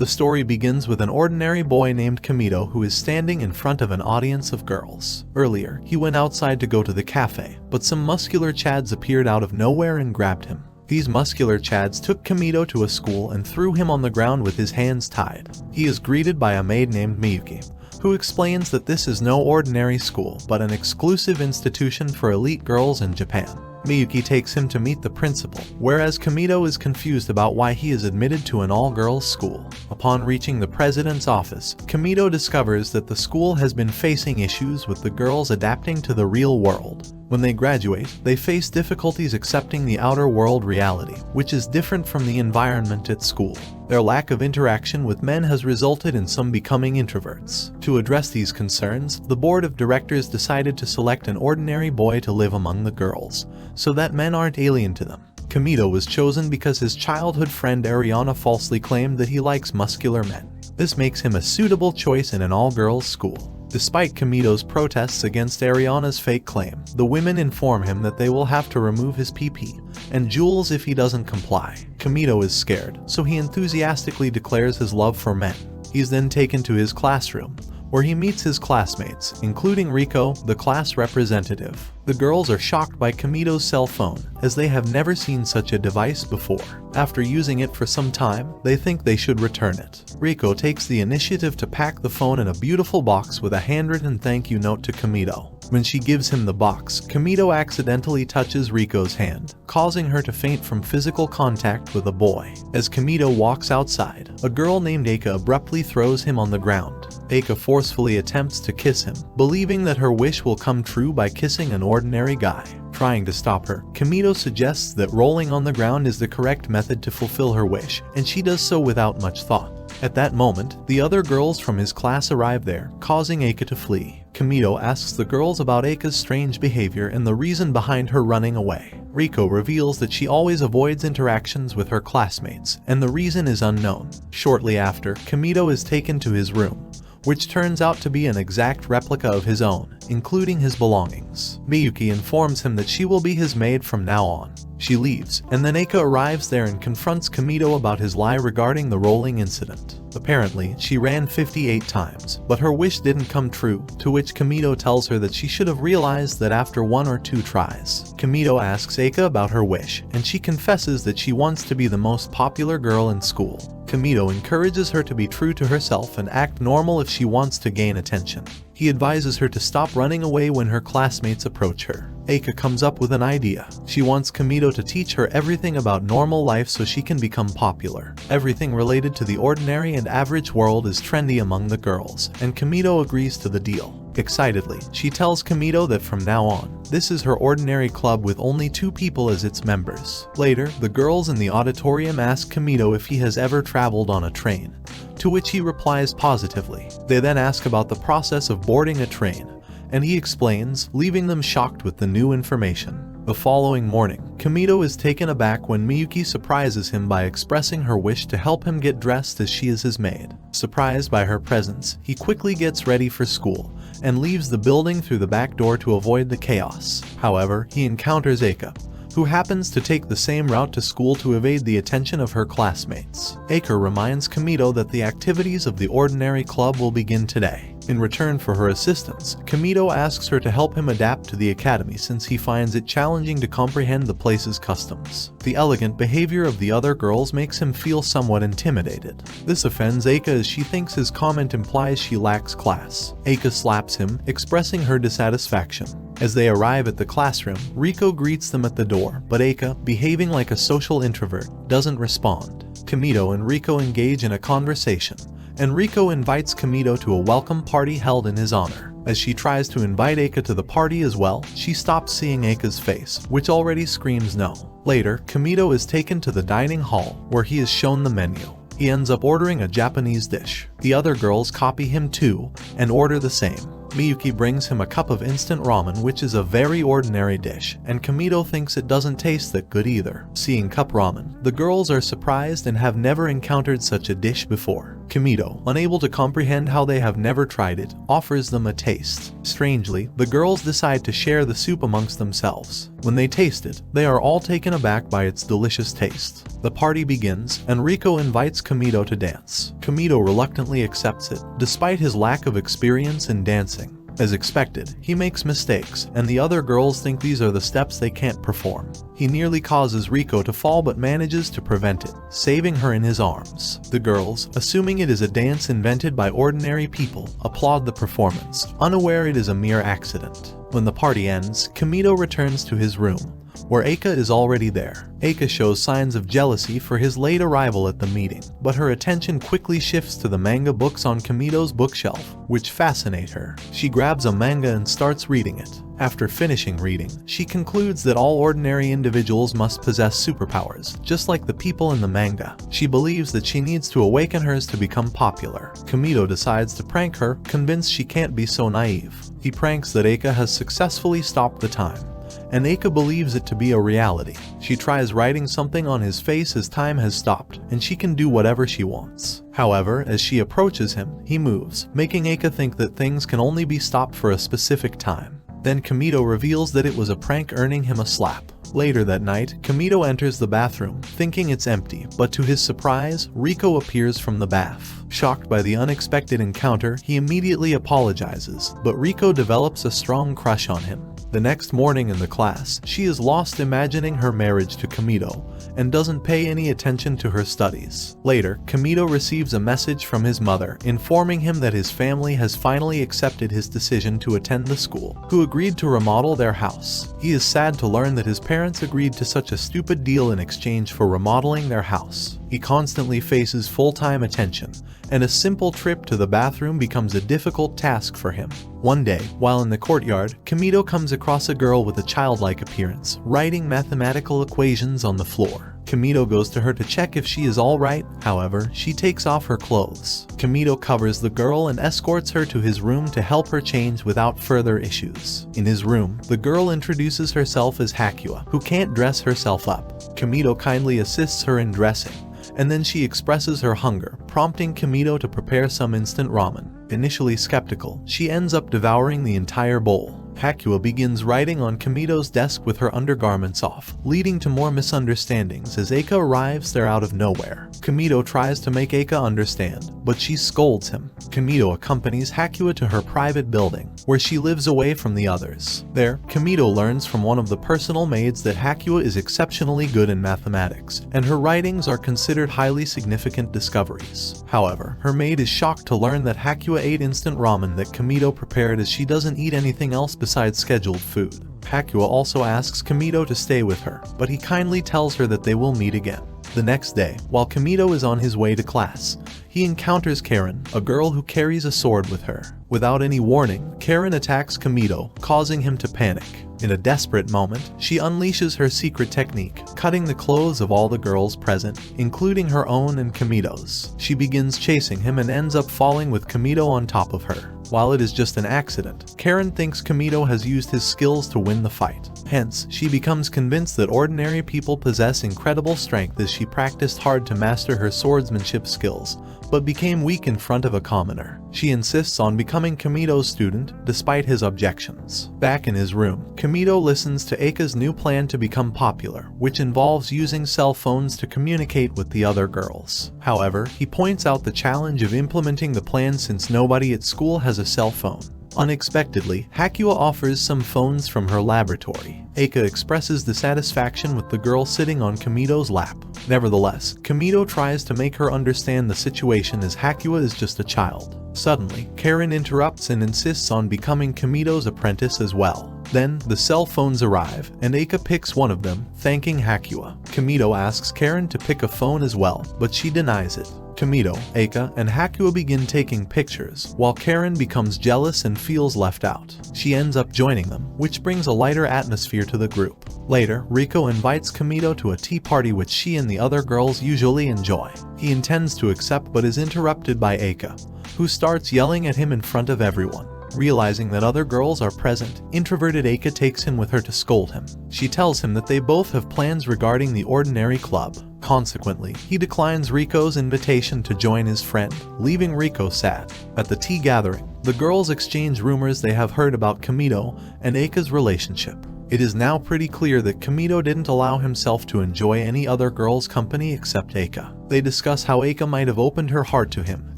The story begins with an ordinary boy named Kamito who is standing in front of an audience of girls. Earlier, he went outside to go to the cafe, but some muscular chads appeared out of nowhere and grabbed him. These muscular chads took Kamito to a school and threw him on the ground with his hands tied. He is greeted by a maid named Miyuki, who explains that this is no ordinary school but an exclusive institution for elite girls in Japan. Miyuki takes him to meet the principal, whereas Kamito is confused about why he is admitted to an all-girls school. Upon reaching the president's office, Kamito discovers that the school has been facing issues with the girls adapting to the real world. When they graduate, they face difficulties accepting the outer world reality, which is different from the environment at school. Their lack of interaction with men has resulted in some becoming introverts. To address these concerns, the board of directors decided to select an ordinary boy to live among the girls, so that men aren't alien to them. Kamito was chosen because his childhood friend Ariana falsely claimed that he likes muscular men. This makes him a suitable choice in an all-girls school. Despite Kamito's protests against Ariana's fake claim, the women inform him that they will have to remove his PP and jewels if he doesn't comply. Kamito is scared, so he enthusiastically declares his love for men. He's then taken to his classroom, where he meets his classmates, including Riko, the class representative. The girls are shocked by Kamito's cell phone, as they have never seen such a device before. After using it for some time, they think they should return it. Riko takes the initiative to pack the phone in a beautiful box with a handwritten thank you note to Kamito. When she gives him the box, Kamito accidentally touches Riko's hand, causing her to faint from physical contact with a boy. As Kamito walks outside, a girl named Eika abruptly throws him on the ground. Eika forcefully attempts to kiss him, believing that her wish will come true by kissing an ordinary guy. Trying to stop her, Kamito suggests that rolling on the ground is the correct method to fulfill her wish, and she does so without much thought. At that moment, the other girls from his class arrive there, causing Eika to flee. Kamito asks the girls about Eika's strange behavior and the reason behind her running away. Riko reveals that she always avoids interactions with her classmates, and the reason is unknown. Shortly after, Kamito is taken to his room, which turns out to be an exact replica of his own, including his belongings. Miyuki informs him that she will be his maid from now on. She leaves, and then Eika arrives there and confronts Kamito about his lie regarding the rolling incident. Apparently, she ran 58 times, but her wish didn't come true, to which Kamito tells her that she should have realized that after 1 or 2 tries. Kamito asks Eika about her wish, and she confesses that she wants to be the most popular girl in school. Kamito encourages her to be true to herself and act normal if she wants to gain attention. He advises her to stop running away when her classmates approach her. Eika comes up with an idea. She wants Kamito to teach her everything about normal life so she can become popular. Everything related to the ordinary and average world is trendy among the girls, and Kamito agrees to the deal. Excitedly, she tells Kamito that from now on, this is her ordinary club with only 2 people as its members. Later, the girls in the auditorium ask Kamito if he has ever traveled on a train, to which he replies positively. They then ask about the process of boarding a train, and he explains, leaving them shocked with the new information. The following morning, Kamito is taken aback when Miyuki surprises him by expressing her wish to help him get dressed as she is his maid. Surprised by her presence, he quickly gets ready for school and leaves the building through the back door to avoid the chaos. However, he encounters Eika, who happens to take the same route to school to evade the attention of her classmates. Eika reminds Kamito that the activities of the ordinary club will begin today. In return for her assistance, Kamito asks her to help him adapt to the academy since he finds it challenging to comprehend the place's customs. The elegant behavior of the other girls makes him feel somewhat intimidated. This offends Eika as she thinks his comment implies she lacks class. Eika slaps him, expressing her dissatisfaction. As they arrive at the classroom, Riko greets them at the door, but Eika, behaving like a social introvert, doesn't respond. Kamito and Riko engage in a conversation, and Riko invites Kamito to a welcome party held in his honor. As she tries to invite Eika to the party as well, she stops seeing Eika's face, which already screams no. Later, Kamito is taken to the dining hall, where he is shown the menu. He ends up ordering a Japanese dish. The other girls copy him too, and order the same. Miyuki brings him a cup of instant ramen, which is a very ordinary dish, and Kamito thinks it doesn't taste that good either. Seeing cup ramen, the girls are surprised and have never encountered such a dish before. Comito, unable to comprehend how they have never tried it, offers them a taste. Strangely, the girls decide to share the soup amongst themselves. When they taste it, they are all taken aback by its delicious taste. The party begins, and Rico invites Comito to dance. Comito reluctantly accepts it, despite his lack of experience in dancing. As expected, he makes mistakes, and the other girls think these are the steps they can't perform. He nearly causes Rico to fall but manages to prevent it, saving her in his arms. The girls, assuming it is a dance invented by ordinary people, applaud the performance, unaware it is a mere accident. When the party ends, Comito returns to his room, where Eika is already there. Eika shows signs of jealousy for his late arrival at the meeting, but her attention quickly shifts to the manga books on Comito's bookshelf, which fascinate her. She grabs a manga and starts reading it. After finishing reading, she concludes that all ordinary individuals must possess superpowers, just like the people in the manga. She believes that she needs to awaken hers to become popular. Comito decides to prank her, convinced she can't be so naive. He pranks that Eika has successfully stopped the time, and Eika believes it to be a reality. She tries writing something on his face as time has stopped, and she can do whatever she wants. However, as she approaches him, he moves, making Eika think that things can only be stopped for a specific time. Then Comito reveals that it was a prank, earning him a slap. Later that night, Comito enters the bathroom, thinking it's empty, but to his surprise, Rico appears from the bath. Shocked by the unexpected encounter, he immediately apologizes, but Rico develops a strong crush on him. The next morning in the class, she is lost imagining her marriage to Comito and doesn't pay any attention to her studies. Later, Comito receives a message from his mother informing him that his family has finally accepted his decision to attend the school, who agreed to remodel their house. He is sad to learn that his parents agreed to such a stupid deal in exchange for remodeling their house. He constantly faces full-time attention, and a simple trip to the bathroom becomes a difficult task for him. One day, while in the courtyard, Comito comes across a girl with a childlike appearance, writing mathematical equations on the floor. Comito goes to her to check if she is alright, however, she takes off her clothes. Comito covers the girl and escorts her to his room to help her change without further issues. In his room, the girl introduces herself as Hakua, who can't dress herself up. Comito kindly assists her in dressing, and then she expresses her hunger, prompting Comito to prepare some instant ramen. Initially skeptical, she ends up devouring the entire bowl. Hakua begins writing on Comito's desk with her undergarments off, leading to more misunderstandings as Eika arrives there out of nowhere. Comito tries to make Eika understand, but she scolds him. Comito accompanies Hakua to her private building, where she lives away from the others. There, Comito learns from one of the personal maids that Hakua is exceptionally good in mathematics, and her writings are considered highly significant discoveries. However, her maid is shocked to learn that Hakua ate instant ramen that Comito prepared, as she doesn't eat anything else besides scheduled food. Hakua also asks Comito to stay with her, but he kindly tells her that they will meet again. The next day, while Comito is on his way to class, he encounters Karen, a girl who carries a sword with her. Without any warning, Karen attacks Comito, causing him to panic. In a desperate moment, she unleashes her secret technique, cutting the clothes of all the girls present, including her own and Comito's. She begins chasing him and ends up falling with Comito on top of her. While it is just an accident, Karen thinks Comito has used his skills to win the fight. Hence, she becomes convinced that ordinary people possess incredible strength, as she practiced hard to master her swordsmanship skills, but became weak in front of a commoner. She insists on becoming Comito's student, despite his objections. Back in his room, Comito listens to Eika's new plan to become popular, which involves using cell phones to communicate with the other girls. However, he points out the challenge of implementing the plan since nobody at school has a cell phone. Unexpectedly, Hakua offers some phones from her laboratory. Eika expresses dissatisfaction with the girl sitting on Comito's lap. Nevertheless, Comito tries to make her understand the situation, as Hakua is just a child. Suddenly, Karen interrupts and insists on becoming Comito's apprentice as well. Then, the cell phones arrive, and Eika picks one of them, thanking Hakua. Comito asks Karen to pick a phone as well, but she denies it. Comito, Eika, and Hakua begin taking pictures, while Karen becomes jealous and feels left out. She ends up joining them, which brings a lighter atmosphere to the group. Later, Rico invites Comito to a tea party which she and the other girls usually enjoy. He intends to accept but is interrupted by Eika, who starts yelling at him in front of everyone. Realizing that other girls are present, introverted Eika takes him with her to scold him. She tells him that they both have plans regarding the ordinary club. Consequently, he declines Riko's invitation to join his friend, leaving Riko sad. At the tea gathering, the girls exchange rumors they have heard about Kamito and Eika's relationship. It is now pretty clear that Kamito didn't allow himself to enjoy any other girl's company except Eika. They discuss how Eika might have opened her heart to him.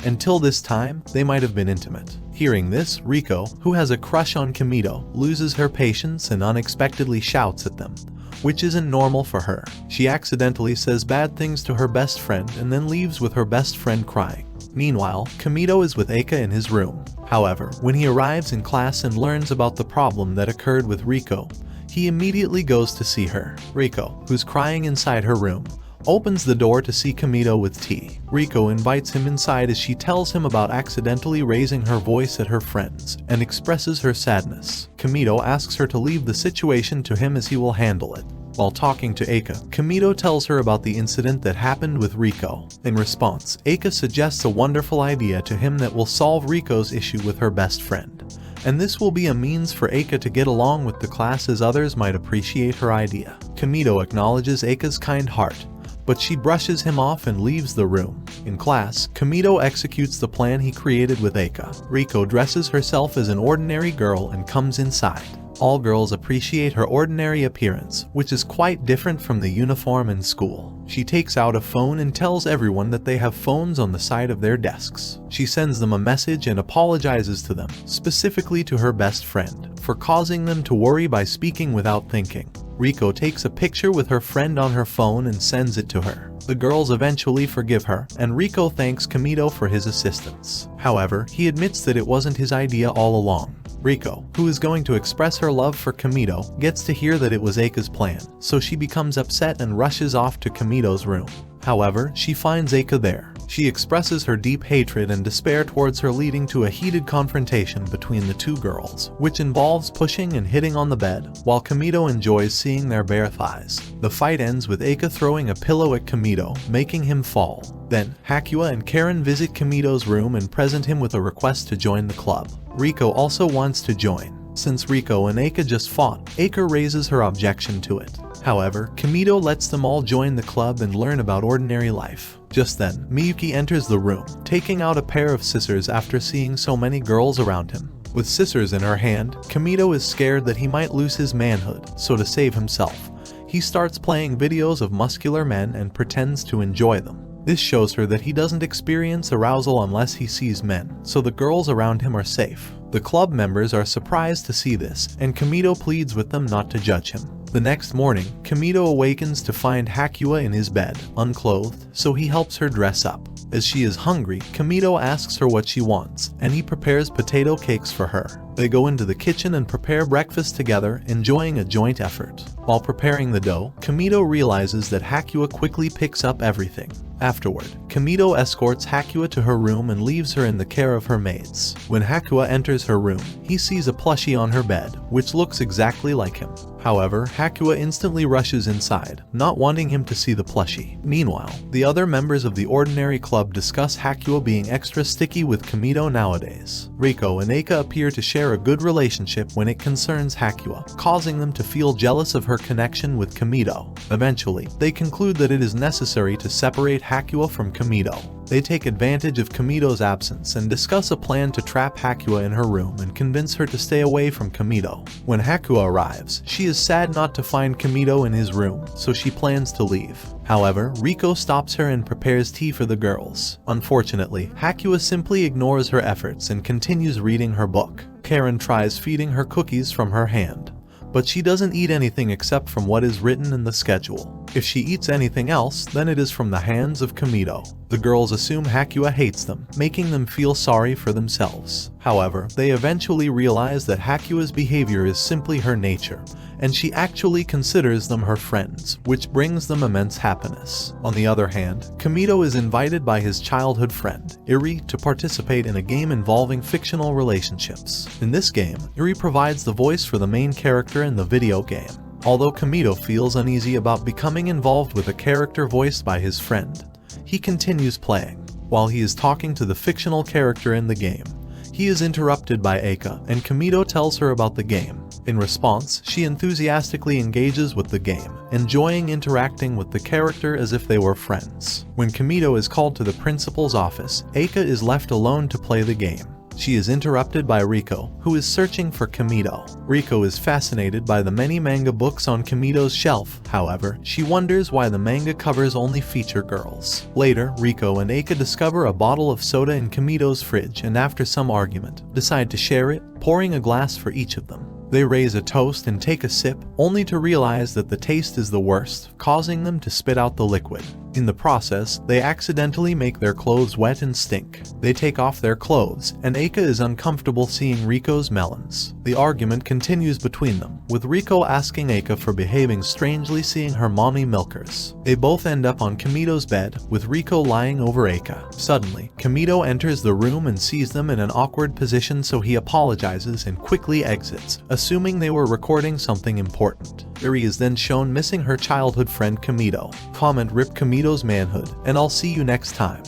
Until this time, they might have been intimate. Hearing this, Riko, who has a crush on Kamito, loses her patience and unexpectedly shouts at them, which isn't normal for her. She accidentally says bad things to her best friend and then leaves with her best friend crying. Meanwhile, Kamito is with Eika in his room. However, when he arrives in class and learns about the problem that occurred with Riko, he immediately goes to see her. Riko, who's crying inside her room, opens the door to see Kamito with tea. Riko invites him inside as she tells him about accidentally raising her voice at her friends and expresses her sadness. Kamito asks her to leave the situation to him as he will handle it. While talking to Eika, Kamito tells her about the incident that happened with Riko. In response, Eika suggests a wonderful idea to him that will solve Riko's issue with her best friend. And this will be a means for Eika to get along with the class as others might appreciate her idea. Kamito acknowledges Eika's kind heart, but she brushes him off and leaves the room. In class, Kamito executes the plan he created with Eika. Riko dresses herself as an ordinary girl and comes inside. All girls appreciate her ordinary appearance, which is quite different from the uniform in school. She takes out a phone and tells everyone that they have phones on the side of their desks. She sends them a message and apologizes to them, specifically to her best friend, for causing them to worry by speaking without thinking. Riko takes a picture with her friend on her phone and sends it to her. The girls eventually forgive her, and Riko thanks Kamito for his assistance. However, he admits that it wasn't his idea all along. Riko, who is going to express her love for Kamito, gets to hear that it was Eika's plan, so she becomes upset and rushes off to Kamito's room. However, she finds Eika there. She expresses her deep hatred and despair towards her, leading to a heated confrontation between the two girls, which involves pushing and hitting on the bed, while Kamito enjoys seeing their bare thighs. The fight ends with Eika throwing a pillow at Kamito, making him fall. Then, Hakua and Karen visit Kamito's room and present him with a request to join the club. Riko also wants to join. Since Riko and Eika just fought, Eika raises her objection to it. However, Kamito lets them all join the club and learn about ordinary life. Just then, Miyuki enters the room, taking out a pair of scissors after seeing so many girls around him. With scissors in her hand, Kamito is scared that he might lose his manhood, so to save himself, he starts playing videos of muscular men and pretends to enjoy them. This shows her that he doesn't experience arousal unless he sees men, so the girls around him are safe. The club members are surprised to see this, and Kamito pleads with them not to judge him. The next morning, Kamito awakens to find Hakua in his bed, unclothed, so he helps her dress up. As she is hungry, Kamito asks her what she wants, and he prepares potato cakes for her. They go into the kitchen and prepare breakfast together, enjoying a joint effort. While preparing the dough, Kamito realizes that Hakua quickly picks up everything. Afterward, Kamito escorts Hakua to her room and leaves her in the care of her maids. When Hakua enters her room, he sees a plushie on her bed, which looks exactly like him. However, Hakua instantly rushes inside, not wanting him to see the plushie. Meanwhile, the other members of the Ordinary Club discuss Hakua being extra sticky with Kamito nowadays. Riko and Eika appear to share a good relationship when it concerns Hakua, causing them to feel jealous of her connection with Kamito. Eventually, they conclude that it is necessary to separate Hakua from Kamito. They take advantage of Kamito's absence and discuss a plan to trap Hakua in her room and convince her to stay away from Kamito. When Hakua arrives, she is sad not to find Kamito in his room, so she plans to leave. However, Riko stops her and prepares tea for the girls. Unfortunately, Hakua simply ignores her efforts and continues reading her book. Karen tries feeding her cookies from her hand, but she doesn't eat anything except from what is written in the schedule. If she eats anything else, then it is from the hands of Kamito. The girls assume Hakua hates them, making them feel sorry for themselves. However, they eventually realize that Hakua's behavior is simply her nature, and she actually considers them her friends, which brings them immense happiness. On the other hand, Kamito is invited by his childhood friend, Iri, to participate in a game involving fictional relationships. In this game, Iri provides the voice for the main character in the video game. Although Kamito feels uneasy about becoming involved with a character voiced by his friend, he continues playing. While he is talking to the fictional character in the game, he is interrupted by Eika, and Kamito tells her about the game. In response, she enthusiastically engages with the game, enjoying interacting with the character as if they were friends. When Kamito is called to the principal's office, Eika is left alone to play the game. She is interrupted by Riko, who is searching for Kamito. Riko is fascinated by the many manga books on Kamito's shelf. However, she wonders why the manga covers only feature girls. Later, Riko and Eika discover a bottle of soda in Kamito's fridge and after some argument, decide to share it, pouring a glass for each of them. They raise a toast and take a sip, only to realize that the taste is the worst, causing them to spit out the liquid. In the process, they accidentally make their clothes wet and stink. They take off their clothes, and Eika is uncomfortable seeing Riko's melons. The argument continues between them, with Riko asking Eika for behaving strangely seeing her mommy milkers. They both end up on Kamito's bed, with Riko lying over Eika. Suddenly, Kamito enters the room and sees them in an awkward position, so he apologizes and quickly exits, assuming they were recording something important. Eri is then shown missing her childhood friend Kamito. Comment "Rip Kamito's manhood," and I'll see you next time.